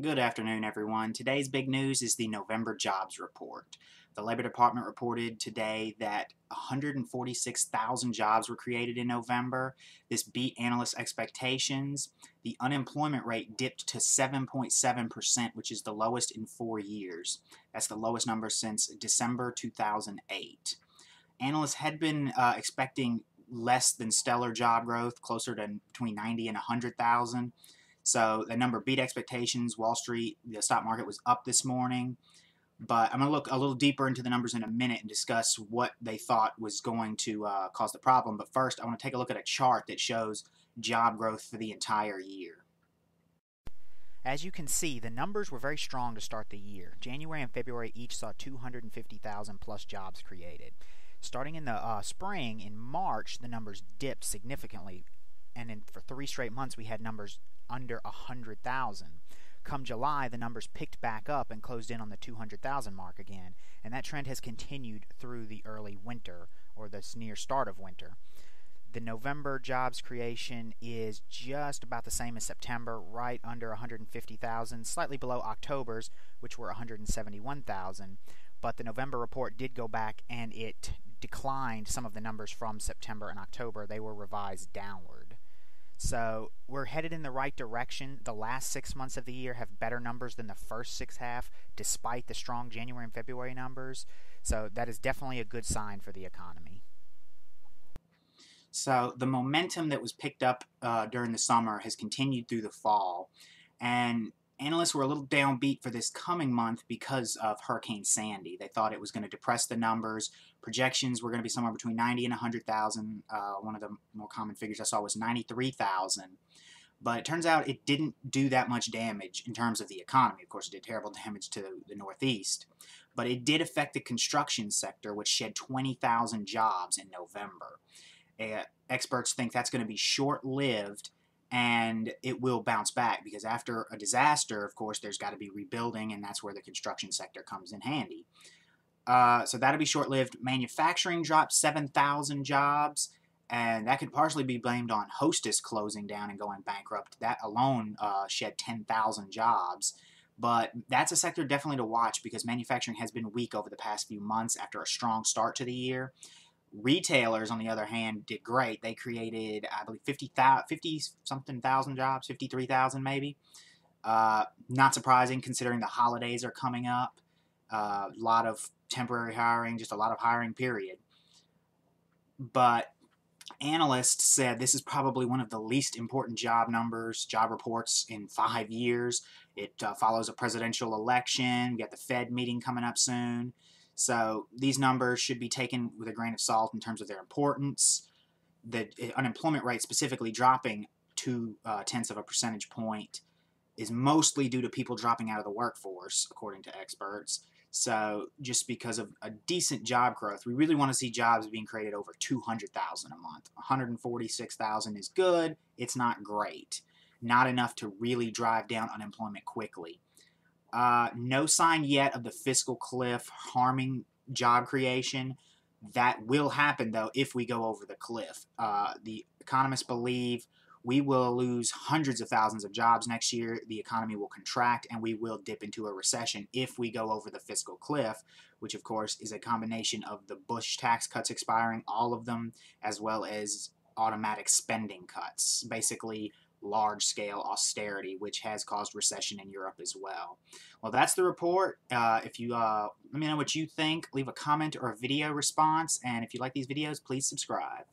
Good afternoon, everyone. Today's big news is the November jobs report. The Labor Department reported today that 146,000 jobs were created in November. This beat analyst expectations. The unemployment rate dipped to 7.7%, which is the lowest in 4 years. That's the lowest number since December 2008. Analysts had been expecting less than stellar job growth, closer to between 90 and 100,000. So the number beat expectations. Wall Street, the stock market was up this morning. But I'm going to look a little deeper into the numbers in a minute and discuss what they thought was going to cause the problem. But first, I want to take a look at a chart that shows job growth for the entire year. As you can see, the numbers were very strong to start the year. January and February each saw 250,000 plus jobs created. Starting in the spring, in March, the numbers dipped significantly, and for 3 straight months we had numbers under 100,000. Come July, the numbers picked back up and closed in on the 200,000 mark again, and that trend has continued through the early winter, or this near start of winter. The November jobs creation is just about the same as September, right under 150,000, slightly below October's, which were 171,000. But the November report did go back and it declined some of the numbers from September and October. They were revised downward. So we're headed in the right direction. The last 6 months of the year have better numbers than the first 6 half, despite the strong January and February numbers. So that is definitely a good sign for the economy. So the momentum that was picked up during the summer has continued through the fall. And analysts were a little downbeat for this coming month because of Hurricane Sandy. They thought it was going to depress the numbers. Projections were going to be somewhere between 90 and 100,000. One of the more common figures I saw was 93,000. But it turns out it didn't do that much damage in terms of the economy. Of course, it did terrible damage to the Northeast. But it did affect the construction sector, which shed 20,000 jobs in November. Experts think that's going to be short-lived, and it will bounce back because after a disaster, of course, there's got to be rebuilding, and that's where the construction sector comes in handy. So that'll be short-lived. Manufacturing dropped 7,000 jobs, and that could partially be blamed on Hostess closing down and going bankrupt. That alone shed 10,000 jobs. But that's a sector definitely to watch because manufacturing has been weak over the past few months after a strong start to the year. Retailers, on the other hand, did great. They created, I believe, 50-something thousand jobs, 53,000 maybe. Not surprising considering the holidays are coming up. A lot of temporary hiring, just a lot of hiring, period. But analysts said this is probably one of the least important job reports in 5 years. It follows a presidential election. We got the Fed meeting coming up soon. So these numbers should be taken with a grain of salt in terms of their importance. The unemployment rate specifically dropping 0.2 of a percentage point is mostly due to people dropping out of the workforce, according to experts. So just because of a decent job growth, we really want to see jobs being created over 200,000 a month. 146,000 is good. It's not great. Not enough to really drive down unemployment quickly. No sign yet of the fiscal cliff harming job creation. That will happen, though, if we go over the cliff. The economists believe we will lose hundreds of thousands of jobs next year. The economy will contract, and we will dip into a recession if we go over the fiscal cliff, which, of course, is a combination of the Bush tax cuts expiring, all of them, as well as automatic spending cuts. Basically, large-scale austerity, which has caused recession in Europe as well. Well, that's the report. If you let me know what you think, leave a comment or a video response, and if you like these videos, please subscribe.